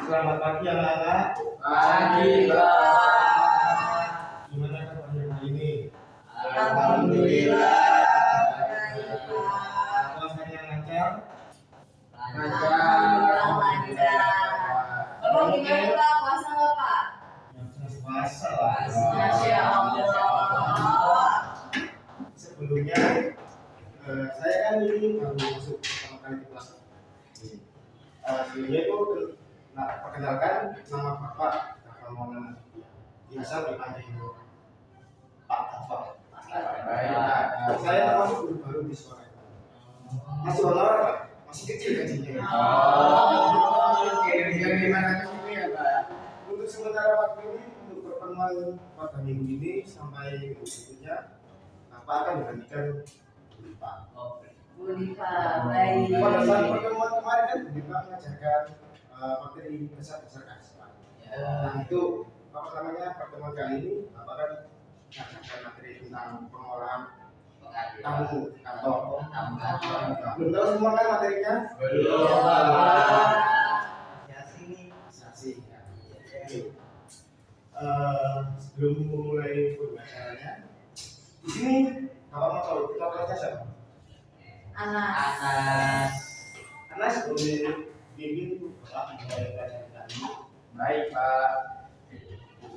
Selamat pagi anak-anak. Pagi, Pak. Gimana kabarnya hari ini? Alhamdulillah. Baik, Pak. Puasanya lancar? Alhamdulillah lancar. Bapak gimana Pak? Puasa nggak Pak? Yang puasa lah. Masya Allah. Sebelumnya saya kan ini baru masuk pertama kali di kelas. Sebelumnya itu perkenalkan nama Bapak Maulana. Biasa dipanggil Pak Bapak. Saya termasuk baru di sekolah. Masih honor Pak? Masih kecil gajinya. Oke, yang gimana ini ya, Pak? Untuk sementara waktu ini untuk pertemuan pada minggu ini sampai minggu berikutnya Bapak akan menggantikan Pak. Bu Diva, baik. Pada saat pertemuan kemarin kan Bapak mengajarkan materi besar-besar kehidupan. Nah itu apa namanya pertemuan kali ini Bapak kan mengajarkan materi tentang pengolahan tamu kantor. Belum tahu semua kan materinya? Belum. Saksi. Sebelum memulai pembahasannya, di sini Bapak mau tahu kita kelasnya siapa? Anas. Anas boleh bimbing Bapak memulai pelajaran kali. Baik, Pak.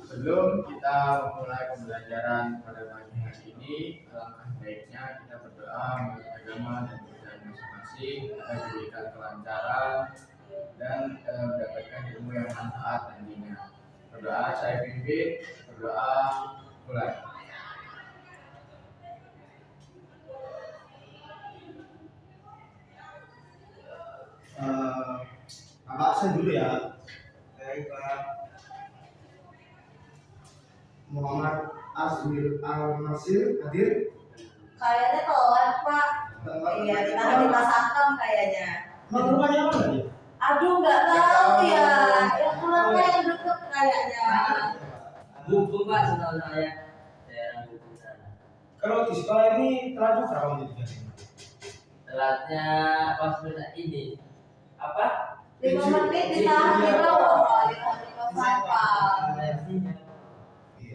Sebelum kita memulai pembelajaran pada pagi hari ini, alangkah baiknya kita berdoa menurut agama dan pekerjaan masing-masing agar diberikan kelancaran dan mendapatkan ilmu yang manfaat nantinya. Berdoa saya pimpin, berdoa mulai. Bapak absen dulu ya. Baik, Pak. Muhammad Azmil Al-Nasir hadir. Kayaknya telat Pak. Iya, ditahan di Mas Akam kayaknya. Mau rumahnya mana dia? Aduh, nggak tahu ya. Yang pulangnya yang deket kayaknya. Buku Pak, setahu saya daerah buku sana. Kalau di sekolah ini telat berapa menit? Telatnya pas minta ini apa? 5 menit ditahan di bawah Pak. Ditahan di Mas Akam.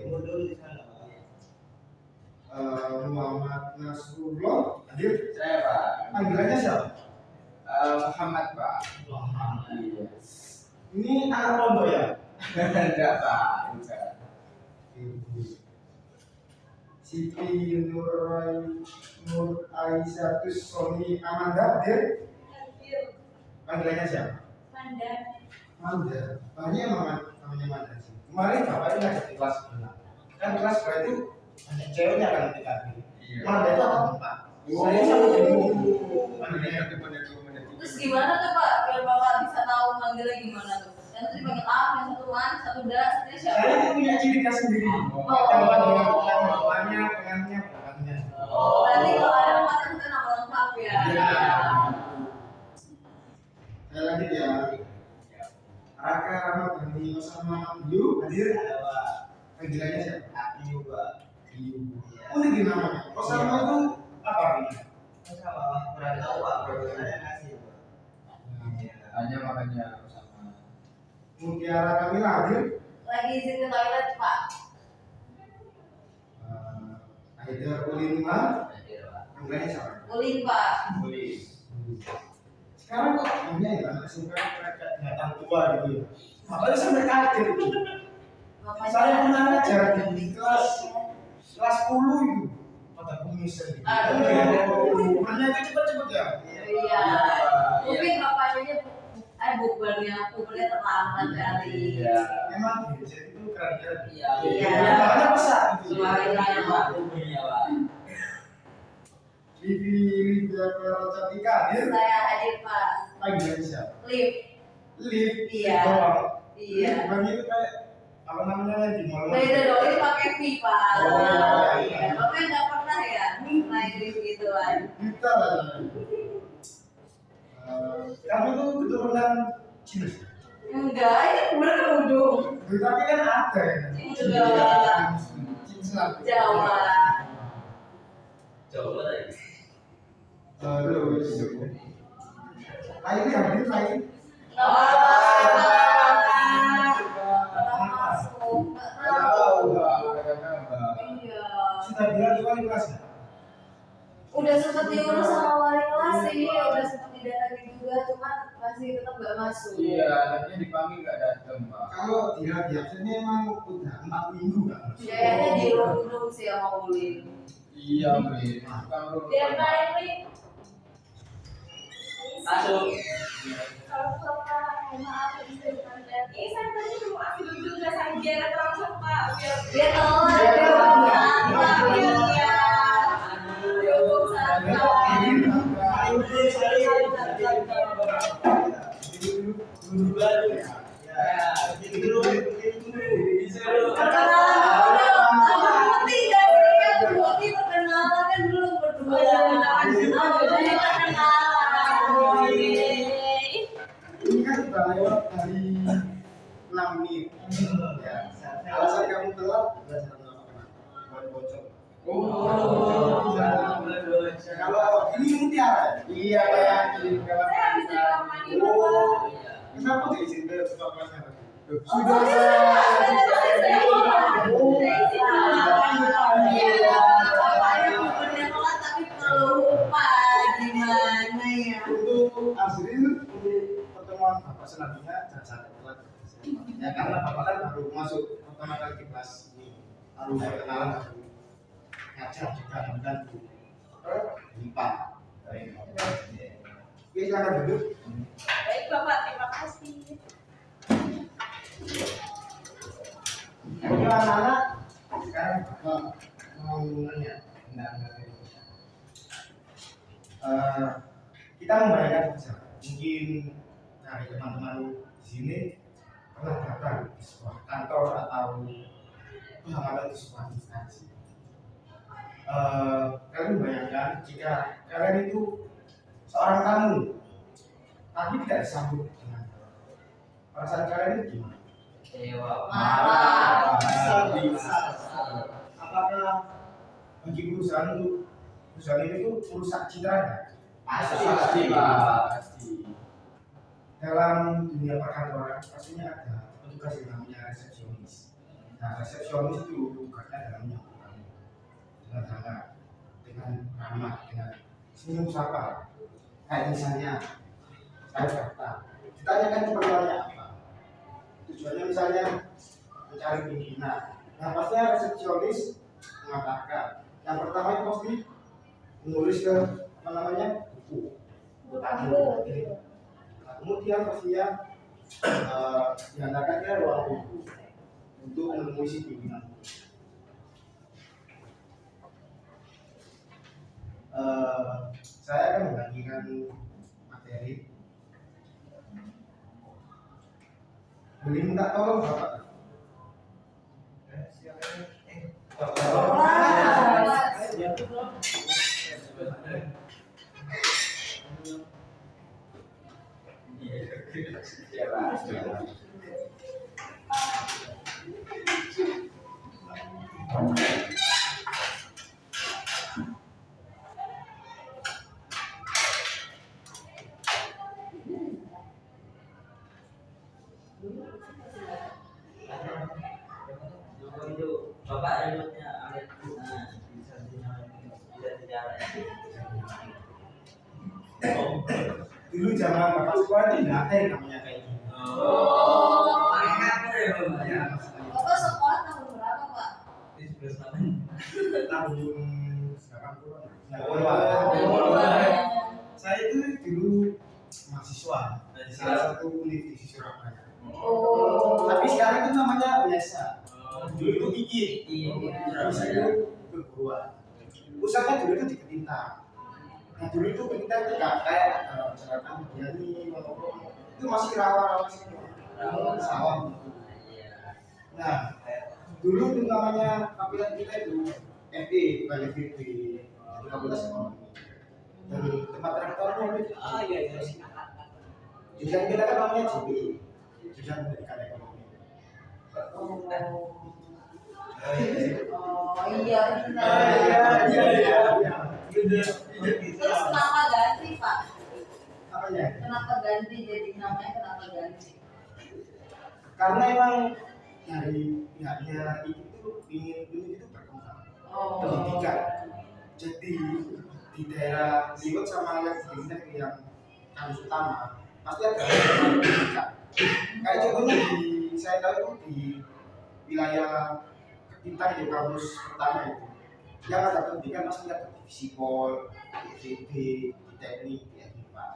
Mundur di sana. Muhammad Nasrullah hadir. Saya, Pak. Panggilannya siapa? Muhammad, Pak. Iya. Ini anak pondok ya? Enggak, Pak. Bukan. Siti Nur Aisyah Soni Amanda hadir. Panggilannya siapa? Manda. Namanya namanya Manda sih. Kemarin Bapak ini ada di kelas sebelah. Kan kelas sebelah itu banyak ceweknya kan ketika ini. Iya. Manda itu ada 4. Saya sampai bingung. Manggilnya Terus gimana tuh Pak? Biar Bapak bisa tahu manggilnya gimana tuh? Yang tadi panggil A, yang satu Man, satu Da, satunya siapa? Saya itu punya ciri khas sendiri. Sama dengan bawahnya, tengahnya, belakangnya. Berarti kalau ada 4 yang itu nama lengkap ya? Iya. Saya lanjut ya. Raka Ramadhani Osama Abdu hadir. Panggilannya siapa? Ayu, Pak. Ayu. Unik namanya. Osama itu apa artinya? Kurang tahu Pak, saya kasih. Hanya makanya sama. Mutiara Kamila hadir. Lagi izin ke toilet Pak. Haidar Ulinma. Panggilannya siapa? Ulin Pak. Tulis. Sekarang kok banyak ya anak SMK mereka datang tua gitu ya. Makanya sampai kaget itu. Bapaknya- Saya pernah ngajar di kelas 10 itu. Pada kumisan gitu. Aduh. Umurnya itu cepet-cepet ya. Iya. Mungkin bapaknya bubarnya terlambat kali. Iya. Memang jadi itu keren-keren. Iya. Iya. Makanya besar gitu. Suaranya Pak, umurnya Pak. Vivi Ridha Cantika hadir. Saya hadir Pak. Panggilannya siapa? Lift. Lift. Iya. Doang. Iya. Lift bagi itu kayak apa namanya di mall. Beda dong, ini pakai V Pak. Oh, iya. Iya. Bapaknya nggak pernah ya naik lift gituan. Kita lah. Kamu tuh keturunan Cina. Enggak, ini bener kerudung. Tapi kan ada ya. Enggak. Cina. Jawa. Coba lagi. Terus. Lain hadir lain. Oh, sudah bilang di wali kelas ya? Udah sempet diurus sama wali kelas sih, udah sempet didatangin juga, cuman masih tetap gak masuk. Iya, anaknya dipanggil nggak datang, Pak. Kalau dia biasanya emang udah 4 minggu kan? Kayaknya di room sih sama Ulin. Iya, Beli. Kalau Dia main nih. Masuk. Kalau Bapak maaf bisa ditanya. Saya tadi cuma ambil juga saja langsung Pak biar Dia telat, dia belum santai, dia. Dia belum santai. Perkenalan kan belum berdua. Jadi perkenalan. Ini kan udah lewat dari 6 menit. Ya, alasan kamu telat belajar apa? Buat bocor. Kalau ini mutiara. iya, kayak di kawan saya habis dari kamar mandi Bapak. Oh, kenapa tidak izin ke ketua kelasnya? Sudah Untuk Azril, untuk pertemuan Bapak selanjutnya jangan sampai telat. Ya karena Bapak kan baru masuk pertama kali di kelas ini, baru kenalan, baru ngajar juga membantu. Lipat. Oke, silakan duduk. Baik Bapak, terima kasih. Oke, anak-anak, sekarang Bapak mau nanya. Kita membayangkan saja, mungkin dari teman-teman di sini pernah datang di sebuah kantor atau bahkan di sebuah instansi. Kalian membayangkan jika kalian itu seorang tamu, tapi tidak disambut dengan baik. Perasaan kalian itu gimana? Kecewa. Marah. Apakah bagi perusahaan itu merusak citranya? pasti, Pak. Pasti. Dalam dunia perkantoran pastinya ada petugas yang namanya resepsionis. Nah, resepsionis itu tugasnya dalam menyambut tamu dengan hangat, dengan ramah, dengan senyum sapa. Kayak misalnya saya datang, ditanyakan keperluannya apa, tujuannya misalnya mencari pimpinan. Nah, pastinya resepsionis mengatakan yang pertama itu pasti menulis ke apa namanya buku tamu. Nah, kemudian pastinya diantarkan ke ruang buku untuk menemui si pimpinan. Saya akan membagikan materi. Boleh minta tolong Bapak? Itu Bapak remote-nya ambil bisa dinyalain. Dulu zaman Bapak sekolah itu nggak ada yang namanya kayak gini. Pakai kabel ya Bapak? Ya, Bapak sekolah tahun berapa, Pak? Ini 11 tahun 80-an. Oh. Saya itu dulu mahasiswa di salah satu universitas di Surabaya. Oh. Tapi sekarang itu namanya UNESA. Dulu itu gigi. Bisa Iya. itu berbuah. Pusatnya dulu itu di Ketintang. Nah dulu itu Ketintang itu nggak kayak misalkan Diani, Monokromo. Itu masih rawa-rawa semua. Sawah gitu. Nah dulu itu namanya fakultas kita itu FE bukan FEB, itu fakultas ekonomi. Dan tempat rektornya itu jurusan kita kan namanya JPI, jurusan pendidikan ekonomi. Oh iya benar. Iya. Terus kenapa ganti, Pak? Apanya? Kenapa ganti jadi namanya kenapa ganti? Karena emang dari pihaknya itu ingin itu berkembang. pendidikan. Jadi di daerah Liwet sama yang di yang kampus utama pasti ada pendidikan. Kayak contohnya di saya tahu itu di wilayah Ketintang di kampus pertama itu yang ada pendidikan masih ada di Sipol, di FEB, di teknik, di IPA.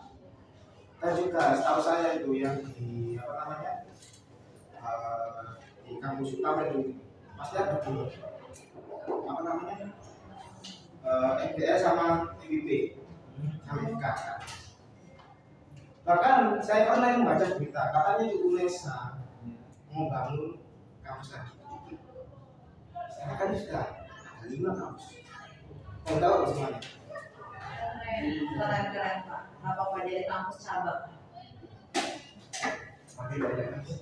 Dan juga setahu saya itu yang di apa namanya di kampus utama itu masih ada di apa namanya MBS sama TVP sama IK. Bahkan saya pernah membaca berita katanya di UNESA mau bangun kampus lagi. Sekarang kan sudah ada 5 kampus. Mau tahu semuanya? Keren Pak. Apa jadi kampus cabang? Tapi banyak kampus.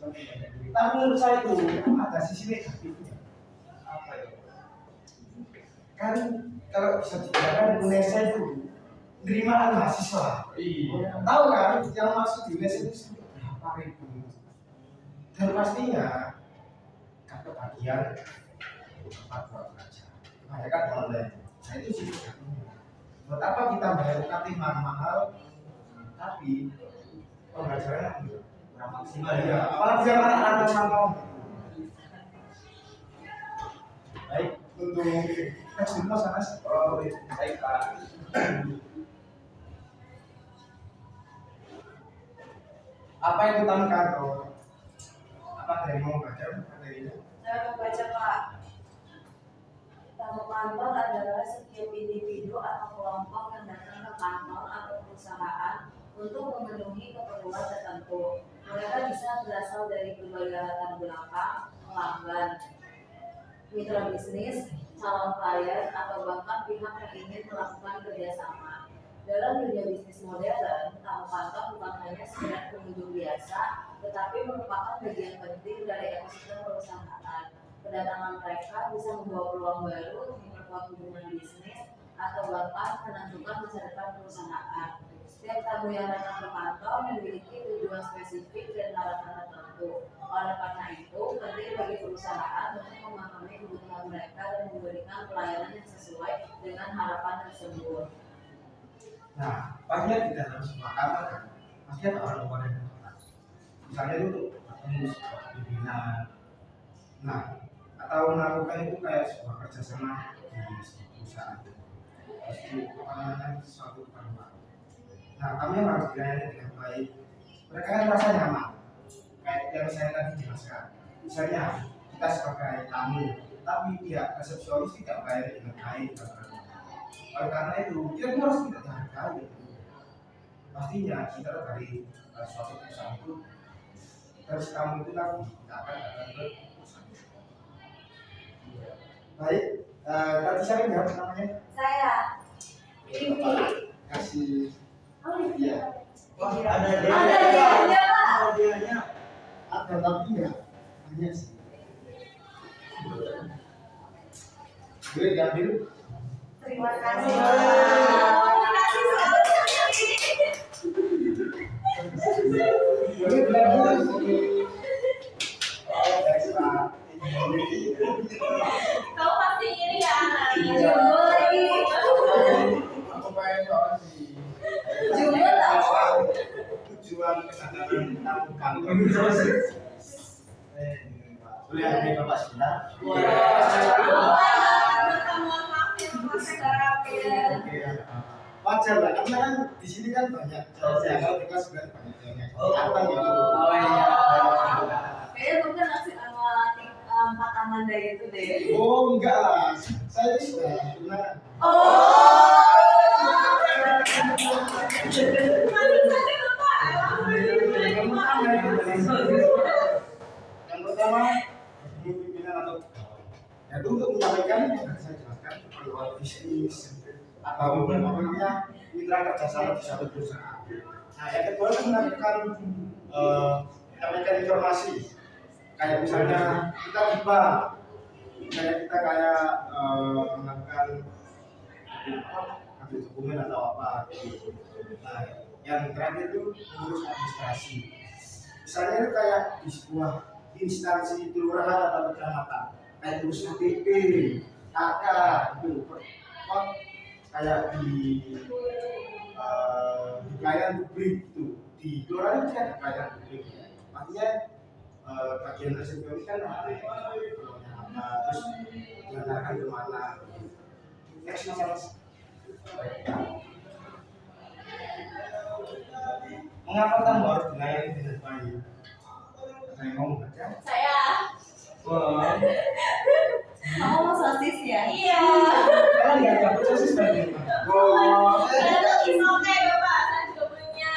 Tapi menurut saya itu ada sisi negatifnya. Apa ya? Kan kalau bisa dikatakan UNESA itu penerimaan mahasiswa. Iya. Tahu kan yang masuk di UNESA itu berapa ribu? Dan pastinya kan kebagian tempat buat belajar. Mereka kan online. Nah itu sih. Buat apa kita bayar UKT mahal, tapi pembelajarannya kurang maksimal ya. Apalagi yang anak-anak mau. Baik, untuk tes dulu sana. Oh, baik Pak. Apa yang utama kantor? Apa dari mau baca? Dari Saya membaca Pak. Tamu kantor adalah setiap individu atau kelompok yang datang ke kantor atau perusahaan untuk memenuhi keperluan tertentu. Mereka bisa berasal dari berbagai latar belakang, pelanggan, mitra bisnis, calon klien, atau bahkan pihak yang ingin melakukan kerjasama. Dalam dunia bisnis modern, tamu kantor bukan hanya sekedar pengunjung biasa, tetapi merupakan bagian penting dari ekosistem perusahaan. Kedatangan mereka bisa membawa peluang baru, memperkuat hubungan bisnis, atau bahkan menentukan masa depan perusahaan. Setiap tamu yang datang ke kantor memiliki tujuan spesifik dan harapan tertentu. Oleh karena itu, penting bagi perusahaan untuk memahami kebutuhan mereka dan memberikan pelayanan yang sesuai dengan harapan tersebut. Nah, pastinya di dalam sebuah kantor kan, pasti ada orang-orang yang berperan. Misalnya itu untuk bertemu sebuah pimpinan, nah, atau melakukan itu kayak sebuah kerjasama di sebuah perusahaan, pasti apa namanya suatu keperluan. Nah, kami yang harus dilayani dengan baik. Mereka kan merasa nyaman, kayak yang saya tadi jelaskan. Misalnya kita sebagai tamu, tapi pihak resepsionis tidak bayar dengan baik. Oleh karena itu, kita harus tidak dihargai. Pastinya kita dari suatu perusahaan itu dari kamu itu lagi kita akan datang ke perusahaan. Baik, tadi saya nggak namanya. Saya, Bapak kasih. Iya. Wah, ada dia Pak. Ada tapi enggak banyak sih. Boleh diambil. Terima kasih Pak. Terima kasih Boleh diambil. Oh, dari Pak. Kau pasti ini ya anak. Jumbo lagi. Aku pengen banget sih. Jumbo tahu. Tujuan kesadaran tamu kantor. Boleh ambil Bapak sebentar. Wajar lah, karena kan di sini kan banyak cowoknya, kalau di kelas juga banyak cowoknya. Apa gitu? Oh iya. Kayaknya bukan nasi sama 4 Amanda gitu deh. Oh enggak lah, saya itu sudah pernah. Yang pertama, pimpinan atau ya itu untuk menyampaikan yang saya jelaskan lewat bisnis atau apa namanya mitra kerjasama di satu perusahaan. Nah yang kedua itu menyampaikan informasi kayak misalnya kita di bank, kayak kita melakukan ambil dokumen atau apa gitu. Nah yang terakhir itu mengurus administrasi. Misalnya itu kayak di sebuah instansi kelurahan atau kecamatan, kayak urus KTP, kakak itu pot kayak di pelayanan publik itu di kelurahan itu kan ada pelayanan publik maksudnya bagian resepsionis kan ada terus diantarkan kemana next mengapa kamu harus dilayani dengan baik? Saya ngomong aja. Saya. Wah, Kamu mau sosis ya? Iya. kan nggak dapat sosis tadi. Oh, itu is okay Bapak, saya juga punya.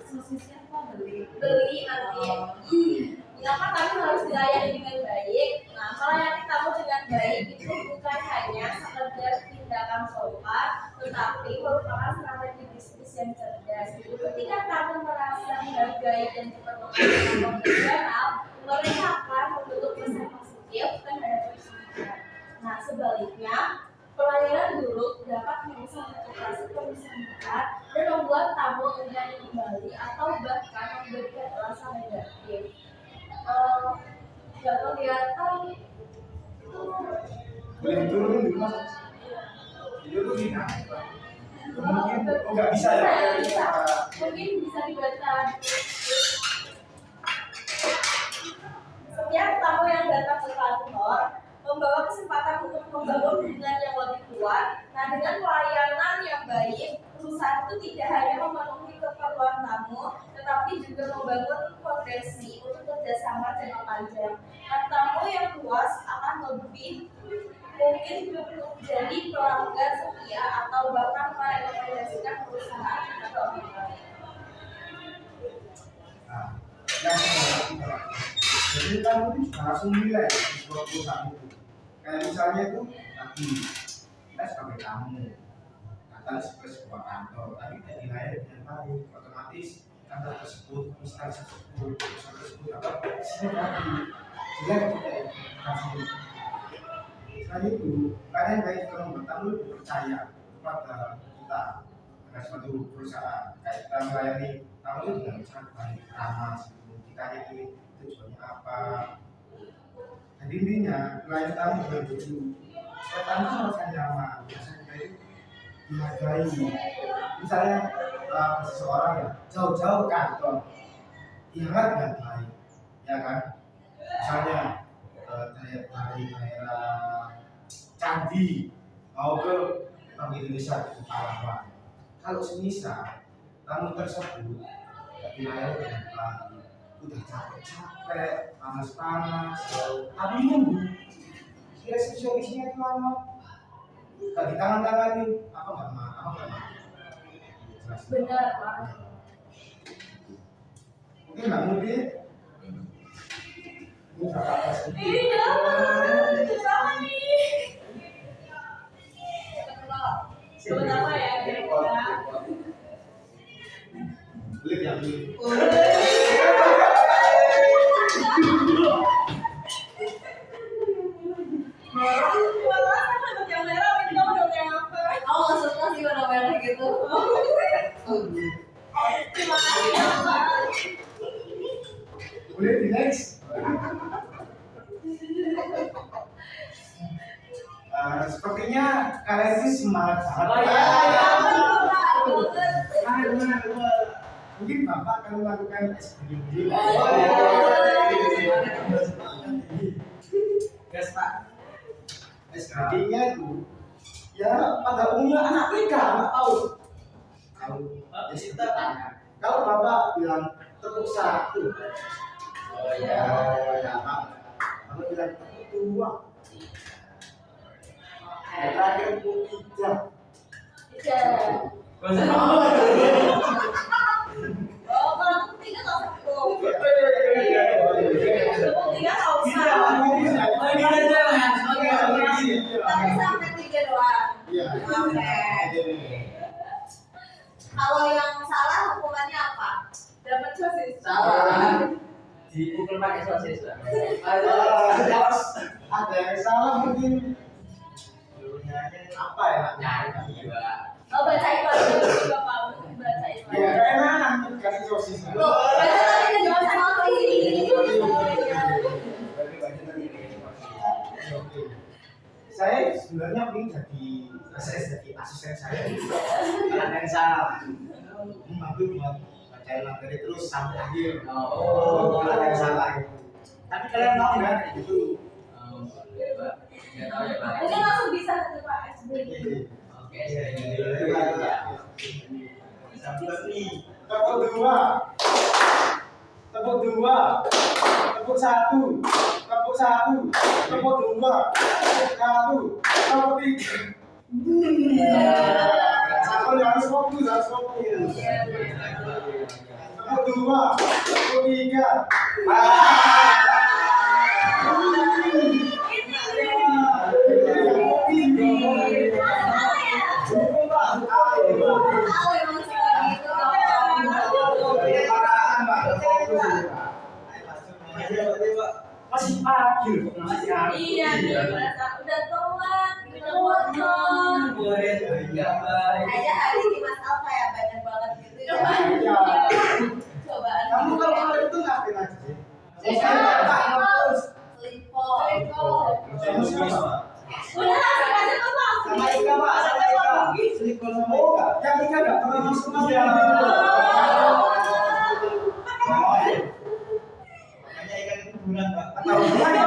Sosisnya apa beli? Beli nanti. Mengapa kamu harus dilayani dengan baik? Nah, melayani kamu dengan baik itu bukan hanya sekedar tindakan sopan, tetapi merupakan strategi bisnis yang cerdas. Ketika kamu merasa dihargai dan diperlukan profesional, mereka akan membentuk kesan positif terhadap perusahaan. Nah, sebaliknya, pelayanan buruk dapat merusak reputasi perusahaan dan membuat tamu enggan kembali atau bahkan memberikan rasa negatif. Nggak kelihatan Boleh turun di rumah. Itu tuh gimana? Mungkin nggak bisa ya? bisa. Mungkin bisa dibaca. Setiap tamu yang datang ke kantor membawa kesempatan untuk membangun hubungan yang lebih kuat. Nah, dengan pelayanan yang baik, perusahaan itu tidak hanya memenuhi keperluan tamu, tetapi juga membangun fondasi untuk kerjasama jangka panjang. Nah, tamu yang puas akan lebih mungkin menjadi pelanggan setia atau bahkan merekomendasikan perusahaan atau orang lain. Nah, jadi kamu itu juga langsung nilai di sebuah perusahaan itu. Kayak misalnya itu tadi kita sebagai tamu datang ke sebuah kantor, tapi tidak dilayani dengan baik, otomatis kantor tersebut, instansi tersebut, perusahaan tersebut apa isinya tadi jelek tidak kasih. Selain itu, kalian baik kalau membuat tamu lebih percaya kepada kita dengan suatu perusahaan. Kayak kita melayani tamu itu dengan sangat baik, ramah, sebelum kita ini tujuannya apa. Jadi intinya pelayanan tamu dengan begitu supaya tamu merasa nyaman, merasa baik, dihargai. Misalnya seseorang ya jauh-jauh ke kantor, dianggap dengan baik, ya kan? Misalnya dari daerah Candi mau ke Bank Indonesia ke Pahlawan. Kalau semisal tamu tersebut dilayani dengan baik, udah capek-capek, panas-panas, tapi nunggu resepsionisnya itu lama, gak ditangan-tanganin, apa nggak mau? Benar, Pak. Mungkin nggak mungkin. Ini apa sih? Iya, sama nih. Sebut apa ya? Kira-kira. Beli ya beli. Yang merah, ini kamu dong yang apa? Aku nggak suka sih warna merah gitu. Terima kasih ya, Pak. Boleh di next. Sepertinya kalian ini semangat banget. Mungkin Bapak akan melakukan SBD. Gas Pak. SBD-nya itu ya pada umumnya anak TK nggak tahu. Kalau ya kita tanya, kalau Bapak bilang tepuk satu, Oh ya ya. Pak. Kalau bilang tepuk dua, yang terakhir tepuk tiga. Oh, kalau aku tiga nggak usah. Aku tiga nggak usah. Tapi sampai tiga doang. Iya. Oke. Kalau yang salah hukumannya apa? Dapat sosis. Salah. Dipukul pakai sosis Pak. Ada yang salah mungkin. Apa ya? Nyanyi Pak. Oh, bacain lagi Bapak. Bacain lagi. Ya, enak kasih sosis. Loh, baca tadi kan jangan sama ini. dosen saya yang salah membantu buat bacain materi terus sampai akhir. Yang salah gitu. Tapi kalian mau nggak kayak gitu? Ya, Pak. Nggak tahu ya, Pak. Mungkin langsung bisa ke Pak SB. Oke, saya dulu ya. Tepuk dua, tepuk dua, tepuk satu, tepuk satu, tepuk dua, tepuk satu, tepuk tiga. Satu harus fokus, harus fokus. Tepuk dua, tepuk tiga. Tahu emang suka gitu. Masih pagi loh, masih pagi. Iya, merasa udah telat, udah bosan. Aja hari ini Mas Al kayak banyak banget gitu ya. Iya. Cobaan. Kamu kalau kemarin itu ngapain aja sih? Udah langsung aja tuh Pak. Sama Ika, Pak, sama Ika. Oh, yang Ika nggak pernah masuk masuk. Makanya Ika itu bulan, Pak. Atau bulan ya?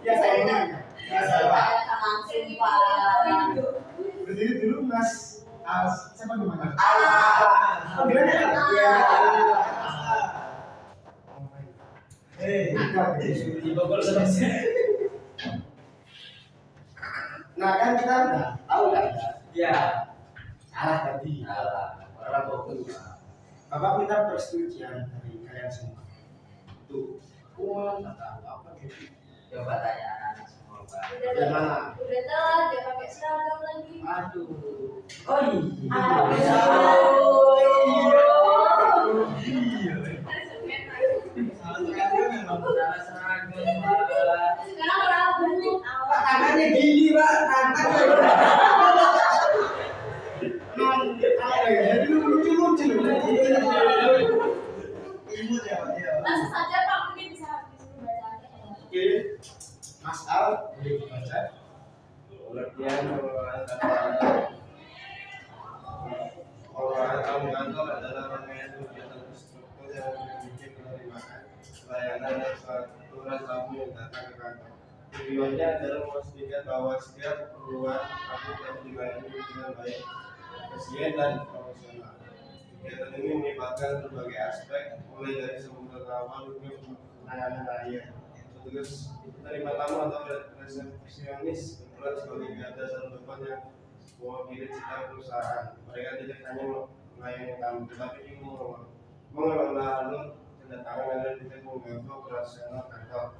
Ya sayangnya. Biasa, Pak. Langsung Pak. Berdiri dulu, Mas. Siapa namanya? Ah. Panggilannya kan? Iya. Di Bogor selesai. Nah kan kita udah tahu kan Ya. salah tadi. Orang fokus. Bapak minta persetujuan dari kalian semua. Itu uang atau apa gitu. Coba tanya anak semua, Pak. Bagaimana? Udah telat, dia pakai seragam lagi. Aduh. Oh iya. Salah seragam, Pak. Sekarang rambut awal. Tangannya gini, Pak. Tangannya. Jadi lucu-lucu. Imut ya, Pak. Langsung saja Pak, mungkin bisa habis pembacaannya. Oke, Mas Al boleh dibaca. Pengertian pengelolaan tamu kantor adalah rangkaian kegiatan terstruktur yang memiliki penerimaan, pelayanan dan peraturan tamu yang datang ke kantor. Tujuannya adalah memastikan bahwa setiap keperluan tamu dapat dilayani dengan baik, efisien dan profesional. Kegiatan ini melibatkan berbagai aspek, mulai dari seputar awal hingga penanganan akhir. Petugas penerima tamu atau resepsionis berperan sebagai garda terdepan yang mewakili citra perusahaan. Mereka tidak hanya melayani tamu, tetapi juga mengelola alur kedatangan dan tidak mengganggu operasional kantor.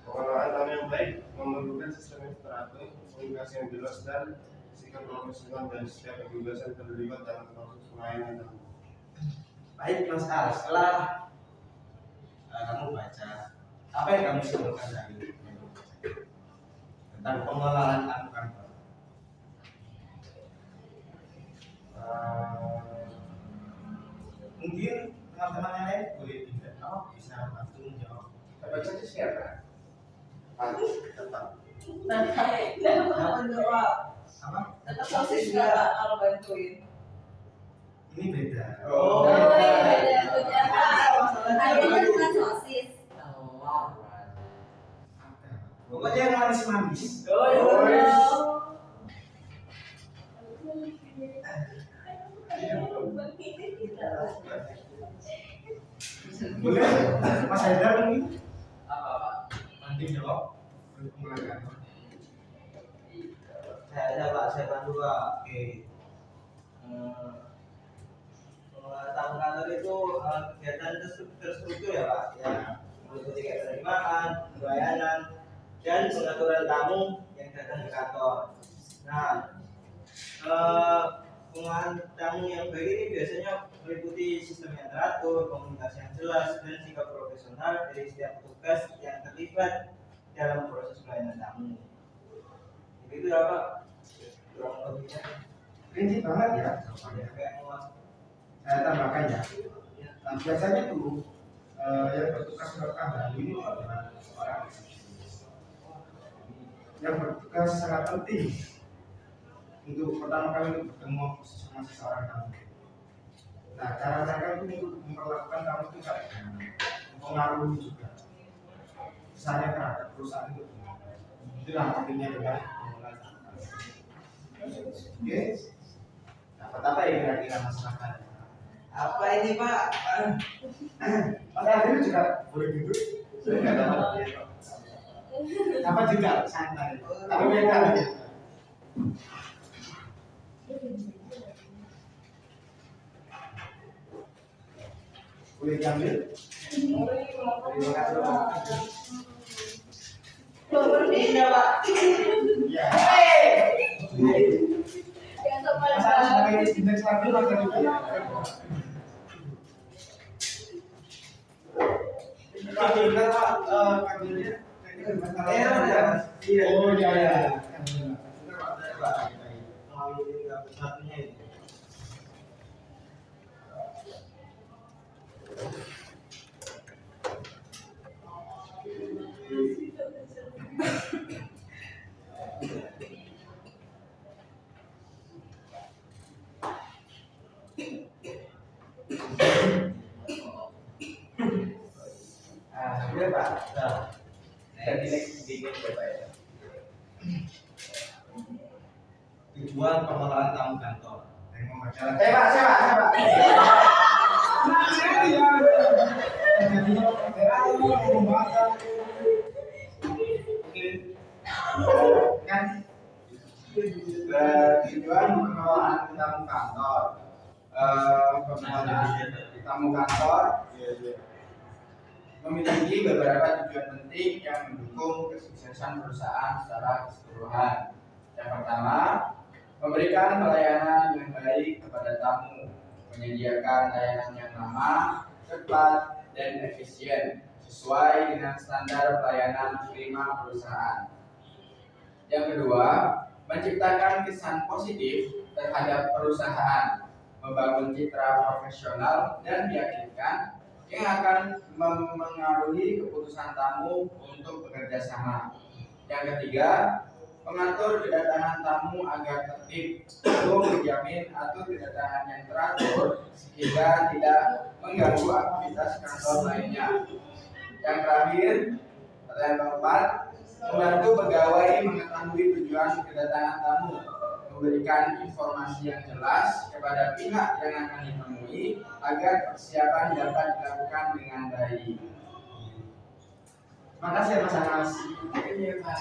Pengelolaan tamu yang baik memerlukan sistem yang teratur, komunikasi yang jelas, dan sikap profesional dari setiap petugas yang terlibat dalam proses pelayanan tamu. Baik, Mas Al, setelah kamu baca apa yang kamu simpulkan dari tentang pengelolaan tamu kantor? Mungkin teman-teman yang lain boleh juga bisa bantu menjawab. Bapak saja siapa? Tetap. Tetap enggak, Pak? Sama? tetap sosis nggak Pak kalau bantuin? Ini beda. Oh, iya, beda. Adanya bukan sosis. Pokoknya yang manis-manis. Boleh, Mas Haidar ini Apa, Pak? bantu jawab untuk pengelolaan kantor. Saya bantu Pak. Oke. Pengelolaan tamu kantor itu kegiatan terstruktur ya Pak, ya meliputi kayak penerimaan, pelayanan, dan pengaturan tamu yang datang ke kantor. Nah, pengelolaan tamu yang baik ini biasanya meliputi sistem yang teratur, komunikasi yang jelas, dan sikap profesional dari setiap petugas yang terlibat dalam proses pelayanan tamu. Begitu ya Pak, kurang lebihnya. Prinsip banget ya. Kayak muat. Saya tambahkan ya. Nah, biasanya tuh yang bertugas melakukan hal ini adalah seorang yang bertugas sangat penting untuk pertama kali untuk bertemu sama seseorang kamu. Nah, cara mereka itu untuk memperlakukan kamu itu kayak mempengaruhi juga. Misalnya terhadap perusahaan itu. Itulah pentingnya dengan pengelolaan. Oke. Dapat apa ya kira-kira masyarakat? Apa ini Pak? Mas Adil juga boleh gitu. Saya nggak dapat. Apa juga santai. Tapi beda. Boleh diambil? Terima kasih Pak. Ini ya Pak. Ya. Yang terpaling Mas Adil sebagai indeks labil atau tidak? Kabelnya Pak, kabelnya Error ya? Iya. Oh iya ya. Mau ini nggak satunya ini. Sudah Pak. Nah, Jadi sedikit ya Pak ya. tujuan pengelolaan tamu kantor. Yang membaca. Pak. Nah, saya ya. Kan tujuan pengelolaan tamu kantor. Pengelolaan tamu kantor memiliki beberapa tujuan penting yang mendukung kesuksesan perusahaan secara keseluruhan. Yang pertama, memberikan pelayanan yang baik kepada tamu, menyediakan layanan yang ramah, cepat, dan efisien sesuai dengan standar pelayanan prima perusahaan. Yang kedua, menciptakan kesan positif terhadap perusahaan, membangun citra profesional dan meyakinkan yang akan memengaruhi keputusan tamu untuk bekerja sama. Yang ketiga, mengatur kedatangan tamu agar tertib untuk menjamin atur kedatangan yang teratur sehingga tidak mengganggu aktivitas kantor lainnya. Yang terakhir, atau yang keempat, membantu pegawai mengetahui tujuan kedatangan tamu, memberikan informasi yang jelas kepada pihak yang akan ditemui agar persiapan dapat dilakukan dengan baik. Makasih ya Mas Anas. Iya Pak.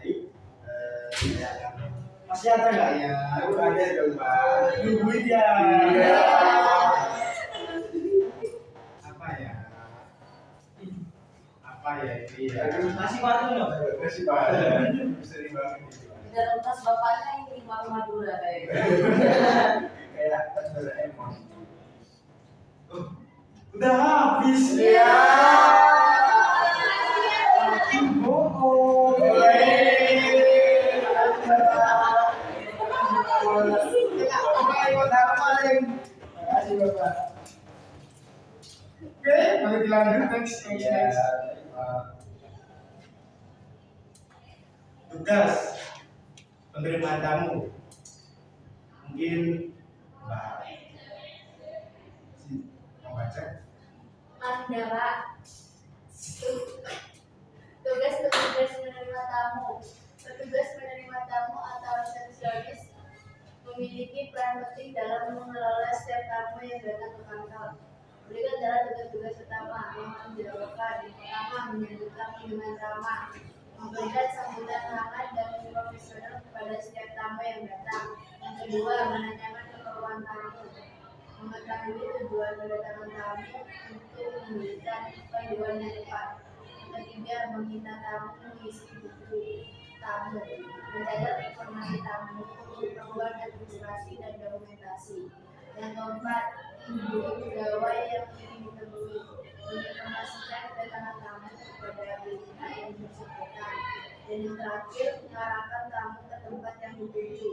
Baik. Masih ada nggak ya? Ada dong Pak. Nungguin ya. Iya. Apa ya? Apa ya itu ya? Masih patung loh. Masih Pak. Sering banget. Dalam tas bapaknya ini Maru Madura kayak. Kayak Doraemon. Udah habis ya. Bohong. Makasih Bapak. Oke, mari dilanjut next. Tugas penerimaan tamu. Mungkin Mbak membaca. Anda Pak. Tugas menerima tamu. Petugas menerima tamu atau resepsionis memiliki peran penting dalam mengelola setiap tamu yang datang ke kantor. Berikut adalah tugas-tugas utama yang harus dilakukan. Pertama, menyambut tamu dengan ramah, memberikan sambutan hangat dan profesional kepada setiap tamu yang datang. Yang kedua, menanyakan keperluan tamu, mengetahui tujuan kedatangan tamu untuk memberikan panduan yang tepat. Yang ketiga, meminta tamu mengisi buku tamu, mencatat informasi tamu, keperluan administrasi dan dokumentasi. Yang keempat, menghubungi pegawai yang ingin ditemui, menginformasikan kedatangan tamu kepada pihak yang bersangkutan. Dan yang terakhir, mengarahkan tamu ke tempat yang dituju,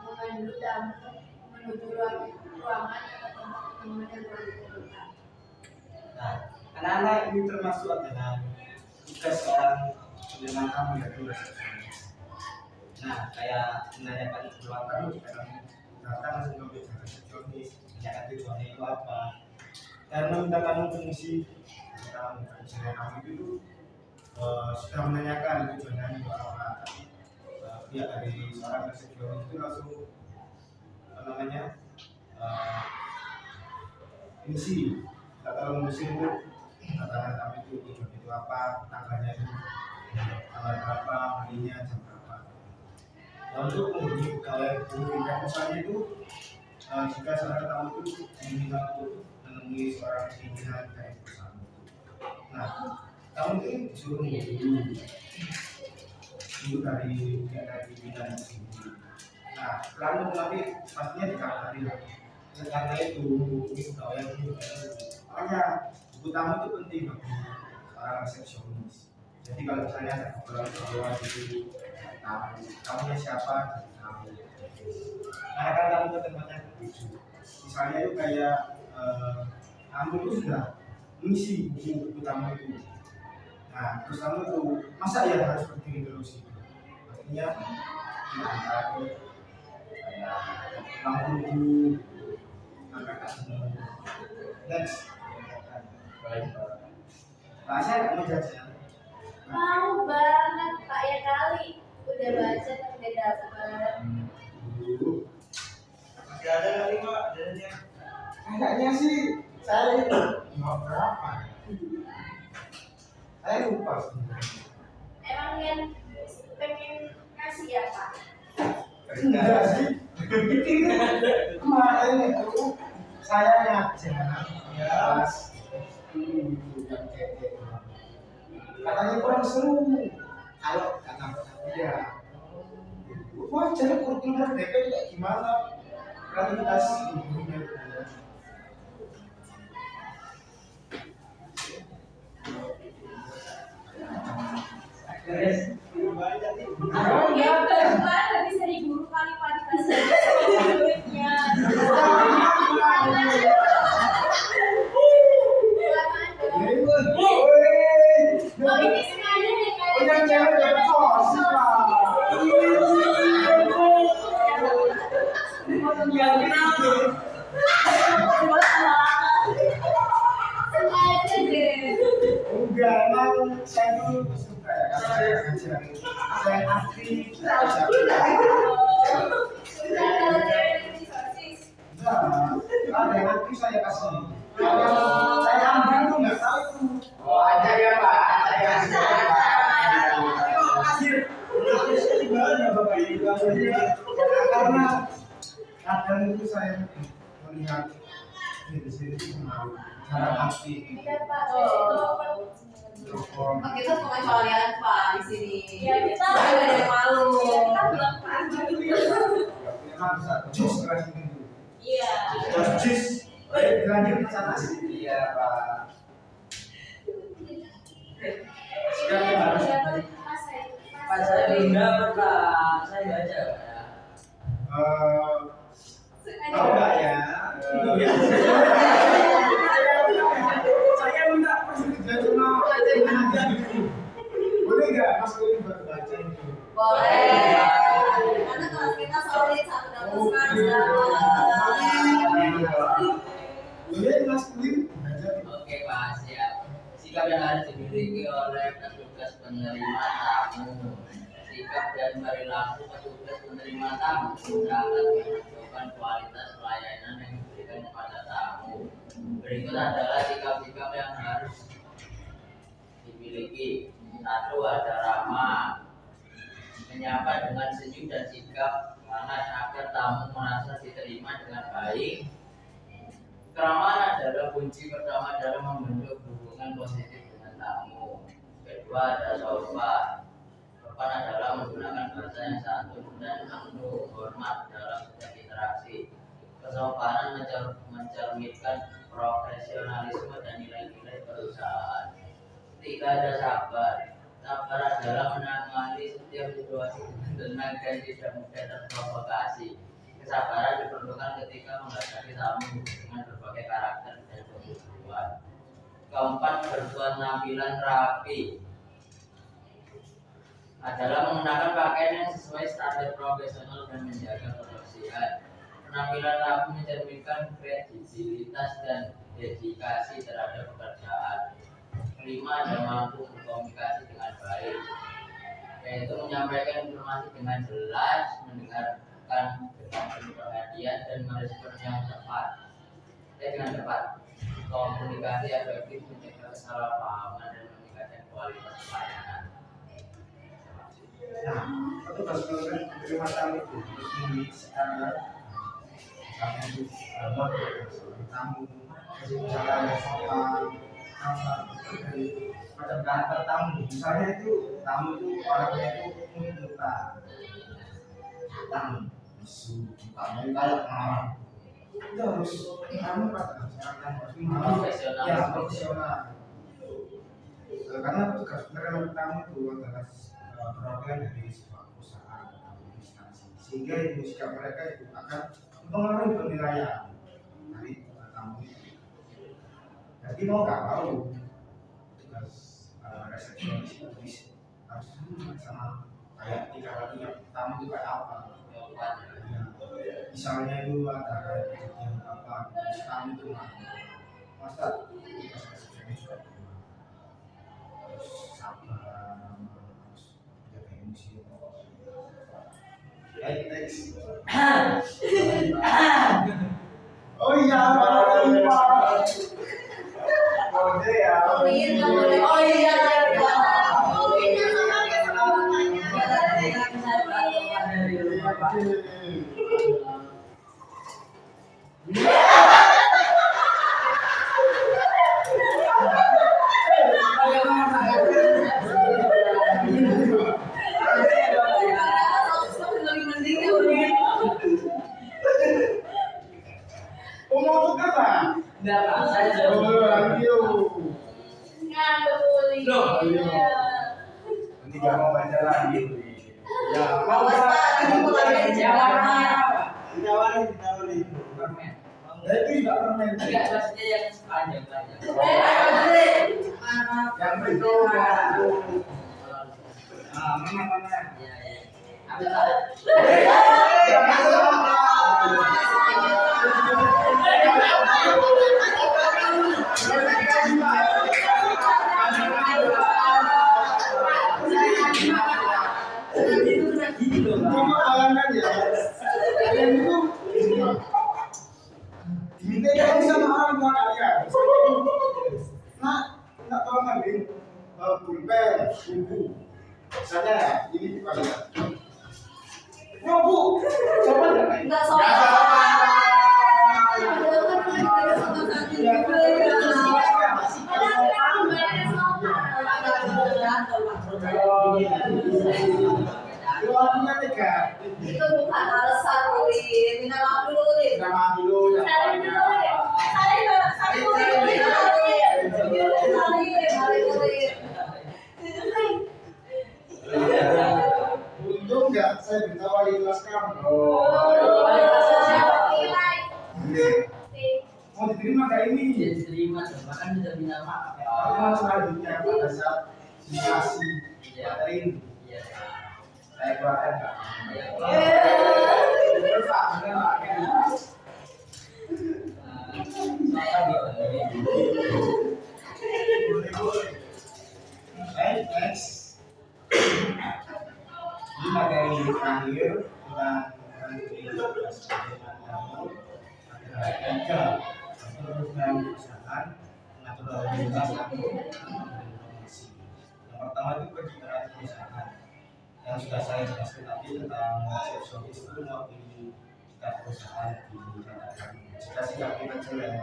memandu tamu menuju ruangan atau tempat ketemuan yang telah ditentukan. Nah, anak-anak ini termasuk adalah tugas seorang penerima tamu yaitu resepsionis. Nah, kayak menanyakan keluar tamu jika kamu datang langsung bicara resepsionis, menanyakan tujuannya itu apa, dan meminta kamu mengisi kamu. Misalnya kamu itu sudah menanyakan tujuannya itu apa, tapi pihak dari seorang resepsionis itu langsung apa namanya mengisi. Kalau mengisi itu katakan kamu itu tujuan itu apa, tanggalnya itu tanggal berapa, harinya jam berapa. Nah, untuk menghubungi misalnya itu jika seorang tamu itu diminta untuk menemui seorang pimpinan dari perusahaan itu. Nah, kamu itu disuruh menghubungi itu dari pimpinan itu sendiri. Nah, kamu nanti pastinya dikabari lah. Karena itu menghubungi pegawai yang itu. Makanya buku tamu itu penting bagi seorang resepsionis. Jadi kalau misalnya ada keperluan itu tamunya siapa, tamu. Karena kan tamu ke tempatnya begitu. Misalnya itu kayak kamu itu sudah mengisi buku tamu itu. Nah, terus kamu itu masa ya harus berdiri terus itu. Artinya diantar ke kayak lampu angkat kaki. Next. Baik. Saya kamu jajan. Mau banget Pak ya kali. Udah baca tapi udah dapet. Masih ada kali Pak, jajannya. Kayaknya sih saya nggak berapa. Saya lupa sebenarnya. Emang yang pengen ngasih ya Pak? Enggak sih. Kemarin itu saya ngajak ya katanya kurang seru kalau kata dia wajar kurikulum mereka juga gimana kualitas ilmunya. Ya benar, habis dari guru kali Pak dikasih duitnya. Oh ini sengaja nih Oh yang cewek dapat sosis lah. sengaja deh. Enggak, emang saya dulu suka ya karena saya ngajar. Saya aktif, saya Udah kalau cewek di sosis. ada yang aktif saya kasih. Kalau saya ambil tuh nggak tahu itu. Oh, ada ya Pak, ada ya. Karena kadang itu saya melihat di sini mau cara aktif Iya Pak. telepon. Kita pengecualian Pak di sini. Ya kita Nggak ada yang malu. kita bilang Pak. Memang bisa jus keras ini. Iya. Jus. Lanjut ke sana sih. Iya Pak. Sekarang harus Pas saya pindah pernah saya baca ya. tahu nggak ya? Saya minta persetujuan sama aja dulu. Boleh nggak Mas Willy buat baca itu? Boleh. Karena kelas kita solid 128. Boleh Mas Willy baca itu? Oke Pak, siap. Sikap yang harus dimiliki oleh petugas penerima tamu. Sikap dan perilaku petugas penerima tamu sangat menentukan kualitas pelayanan yang diberikan kepada tamu. Berikut adalah sikap-sikap yang harus dimiliki. Satu, ada ramah, menyapa dengan senyum dan sikap hangat agar tamu merasa diterima dengan baik. Keramahan adalah kunci pertama dalam membentuk hubungan positif dengan tamu. Kedua, ada sopan. Sopan adalah menggunakan bahasa yang santun dan penuh hormat dalam setiap interaksi. Kesopanan mencerminkan profesionalisme dan nilai-nilai perusahaan. Tiga, ada sabar. Sabar adalah menangani setiap situasi dengan tenang dan tidak mudah terprovokasi. Kesabaran diperlukan ketika menghadapi tamu dengan berbagai karakter dan kebutuhan. Keempat, berpenampilan rapi. adalah menggunakan pakaian yang sesuai standar profesional dan menjaga kebersihan. Penampilan rapi mencerminkan kredibilitas dan dedikasi terhadap pekerjaan. Kelima, ada mampu berkomunikasi dengan baik, yaitu menyampaikan informasi dengan jelas, mendengarkan dengan penuh perhatian dan merespon dengan tepat. Komunikasi efektif mencegah kesalahpahaman dan meningkatkan kualitas pelayanan. Nah, petugas penerima tamu itu harus memiliki standar misalnya itu tamu, cara sopan, dari macam karakter tamu. Misalnya itu tamu itu orangnya itu muta, tamu, bisu, tamu kayak marah. Itu harus tamu pada masyarakat harus Profesional. ya profesional. Karena petugas penerima tamu itu adalah perwakilan dari sebuah perusahaan atau instansi, sehingga itu sikap mereka itu akan mempengaruhi penilaian dari tamu itu. Jadi mau nggak mau tugas resepsionis itu harus sama kayak tingkah laku yang tamu itu kayak apa. Ya, misalnya itu ada kejadian apa, terus tamu itu masa tugas resepsionis juga harus sabar, harus jaga emosi. Next. Oh iya, lupa. Kode ya. Oh iya. Mau tukar lah. Enggak, Pak. Saya sudah Loh, nanti gak mau baca lagi. Ya, Awas Pak, nanti mulai jawab. Ditawarin. permen. Ya itu juga permen. Enggak, maksudnya yang sepanjang. Yang itu, mana? Iya, iya. Ambil, Pak. Kamu bayangkan ya, kalian itu diminta kamu sama orang tua kalian. Nah, nggak tahu ngambil pulpen, buku. Misalnya ya, ini dipasang. Ya bu, coba nggak? Enggak Keluarnya tiga. itu bukan alasan Ulin. Minta maaf dulu Ulin. Nama dulu. Saling dulu ya. Saling Untung nggak saya minta wali kelas kamu. Mau diterima kayak ini. Dia diterima, bahkan sudah minta maaf. Karena selanjutnya pada saat dikasih materi Iya. saya keluarkan nggak? Iya. Terus Pak, bener Pak, kan? Boleh. Next. Ini materi terakhir tentang ada tiga program perusahaan mengatur lalu lintas dan informasi. Yang pertama itu pencitraan perusahaan yang sudah saya jelaskan tadi tentang resepsionis itu mewakili kita perusahaan dikatakan jika sikap kita jelek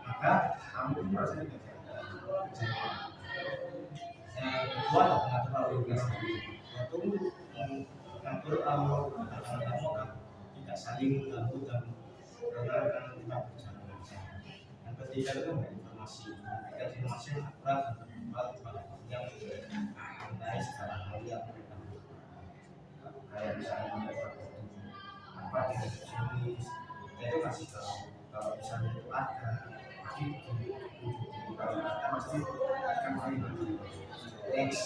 maka kamu itu merasa dikerjakan. Yang kedua adalah mengatur lalu lintas yaitu mengatur alur kamu tidak saling mengganggu dan karena kita berjalan bersama. Yang ketiga itu informasi yang akurat dan tepat pada yang mengenai segala hal yang mereka butuhkan. Kayak misalnya mereka butuh apa di resepsionis, itu kasih tahu. Kalau misalnya itu ada, pasti kalau ada pasti akan main. Next.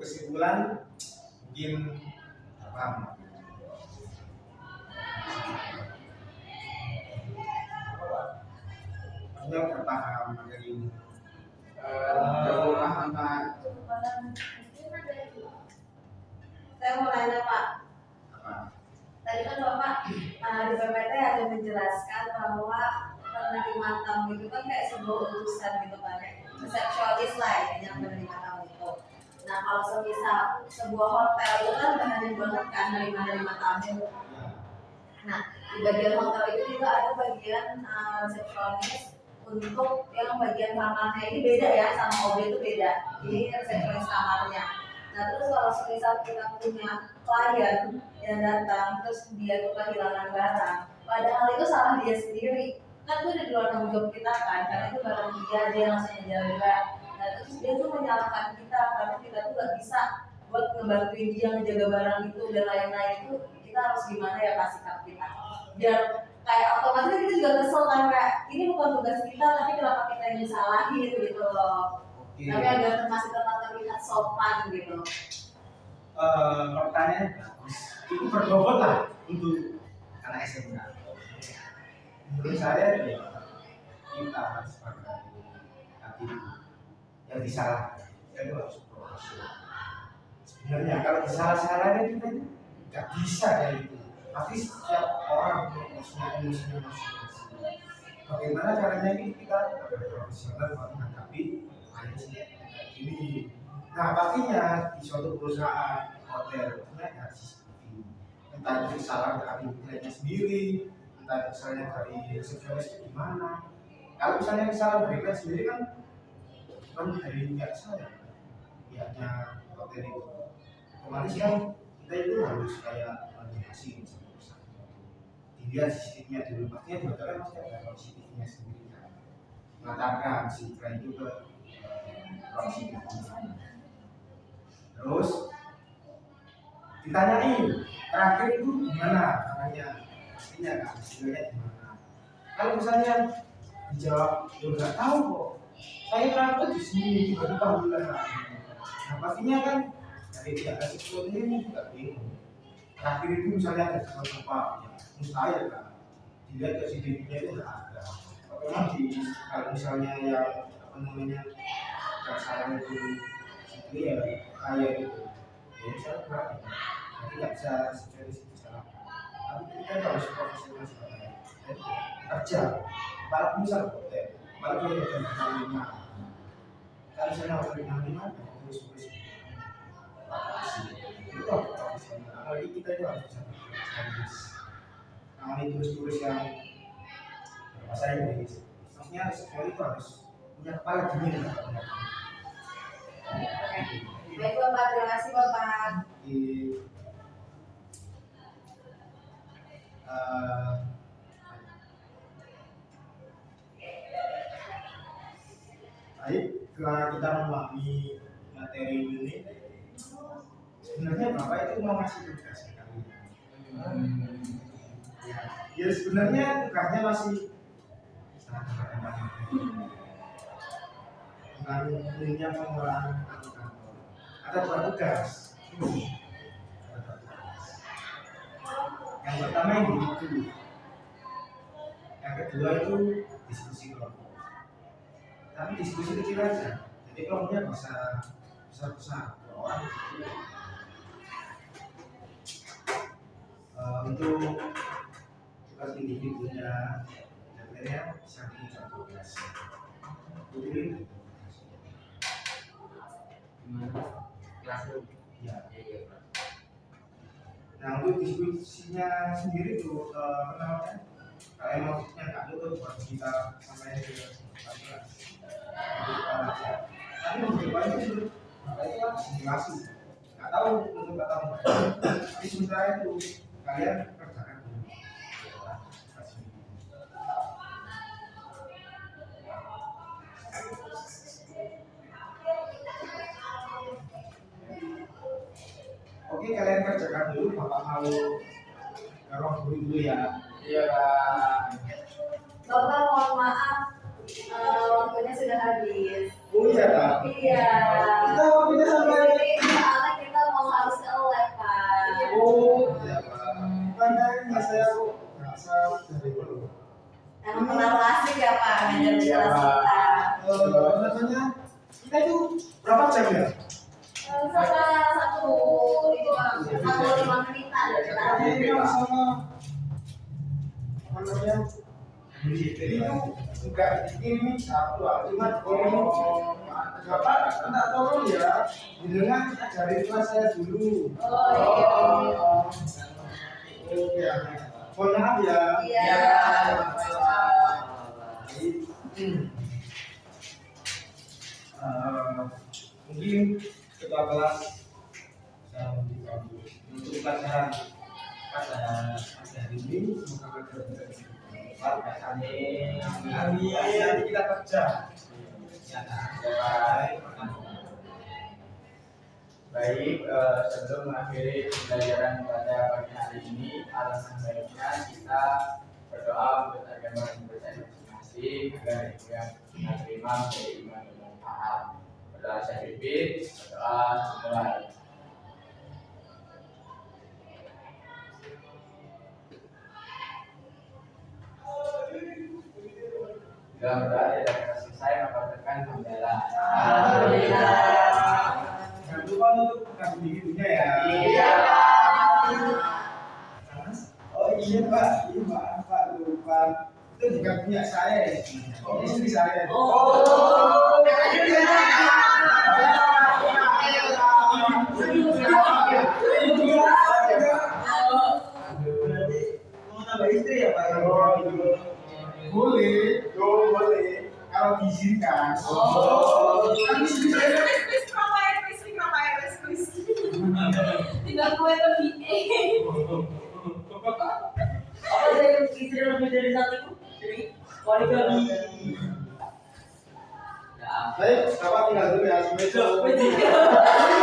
kesimpulan mungkin paham. Maksudnya udah paham materi ini. Paham Pak. Saya mau nanya Pak, Apa? tadi kan Bapak di PPT ada menjelaskan bahwa penerimaan tamu itu kan kayak sebuah utusan gitu kan, resepsionis lah yang menerima tamu itu. Nah kalau semisal sebuah hotel itu kan banyak banget kan menerima tamu. Nah di bagian hotel itu juga ada bagian resepsionis untuk yang bagian kamarnya ini beda ya, sama OB itu beda. Ini resepsionis kamarnya. Nah terus kalau semisal kita punya klien yang datang terus dia tuh kehilangan barang, padahal itu salah dia sendiri, kan itu di luar tanggung jawab kita kan, karena itu barang dia langsung menjaga. Nah terus dia tuh menyalahkan kita karena kita tuh gak bisa buat ngebantuin dia menjaga barang itu dan lain-lain. Itu kita harus gimana ya pas sikap kita biar kayak otomatis kita juga kesel kan, kayak ini bukan tugas kita tapi kenapa kita yang disalahin gitu loh. Tapi agak masih tetap terlihat sopan gitu. Pertanyaan bagus. Itu berbobot lah untuk anak SMA. Menurut saya ya kita harus sebagai hati yang disalahkan itu harus profesional. Sebenarnya kalau disalah-salahin kita nggak bisa kayak gitu. Pasti setiap orang punya emosinya masing-masing. Bagaimana caranya kita profesional menghadapi ini. Nah pastinya di suatu perusahaan hotel ada CCTV. Entah itu salah dari kliennya sendiri, entah itu salahnya dari resepsionis itu gimana. Kalau misalnya kesalahan dari klien sendiri kan dari pihak saya, pihaknya hotel itu. Otomatis kan kita itu harus kayak koordinasi sama perusahaan. Dilihat CCTV-nya dulu, pastinya di hotel pasti ada CCTV-nya sendiri kan. Mengatakan si klien itu ke terus ditanyain terakhir itu gimana caranya, pastinya kan hasilnya gimana. Kalau misalnya dijawab ya nggak tahu kok, saya berangkat di sini tiba-tiba bilang nah pastinya kan dari pihak resepsionis ini juga bingung. Terakhir itu misalnya ada gempa ya mustahil kan dilihat ke CCTV-nya itu nggak ada. Memang kalau misalnya yang apa namanya sasaran itu ya kaya gitu ya saya kurang jadi nggak bisa secara situ salah, tapi kita harus profesional sebenarnya kerja apalagi misal hotel apalagi hotel bintang 5 kalau misalnya hotel bintang 5 terus itu harus profesional, apalagi kita itu harus bisa service. Nah ini turis-turis yang bahasa Inggris maksudnya sekali itu harus punya kepala dingin. Baik Bapak, terima kasih Bapak. Baik, setelah kita memahami materi ini, sebenarnya Bapak itu mau ngasih tugas ke kalian. Ya sebenarnya tugasnya masih bukan punya pengolahan kantor. Ada dua tugas. Yang pertama individu, yang kedua itu diskusi kelompok. Tapi diskusi kecil aja, jadi kelompoknya bisa besar-besar orang. Untuk tugas individunya, sebenarnya bisa dihitung 12. Jadi Classroom. ya. Iya, Pak. Nah untuk diskusinya sendiri tuh apa namanya? Kalau maksudnya nggak tuh buat kita sampai ke tapi untuk depan itu itu kan simulasi. Nggak tahu untuk nggak tahu. Tapi sementara itu kalian kerjakan dulu. Oke, kalian kerjakan dulu, Bapak mau dorong dulu ya. Iya Pak. Bapak mohon maaf, waktunya sudah habis. Oh iya, Kak. Iya. Kita waktunya sampai Jadi, siapa ngajar di kelas kita? Rasanya kita itu berapa jam ya? Sama satu 5 menitan kita. Ini sama apa namanya? Itu enggak dikirimi satu, cuma Bapak minta tolong ya, dengan ajarin kelas saya dulu. Oh iya. Oke, mohon maaf ya. Iya. Mungkin ketua kelas untuk pelajaran pada hari ini semoga bermanfaat. Amin. Nanti kita kerja. Baik, sebelum mengakhiri pembelajaran pada pagi hari ini, alangkah baiknya kita berdoa untuk agama dan kepercayaan masing-masing agar yang kita terima menjadi iman yang bermanfaat. Berdoa saya pimpin, berdoa mulai. Dalam berdoa tidak akan selesai maka tekan hamdalah. Alhamdulillah. Jangan lupa untuk buka bunyi-bunyinya ya. Iya. Oh iya Pak, iya maaf Pak, lupa. Itu bukan punya saya ya. Oh, istri saya. Oh. Berarti mau tambah istri ya Pak? Boleh, boleh. Kalau diizinkan. Kan istri saya. Tidak gue lebih. Apa saya istri lebih dari satu? Jadi poligami. Ya, Baik, Bapak tinggal dulu ya. Assalamualaikum.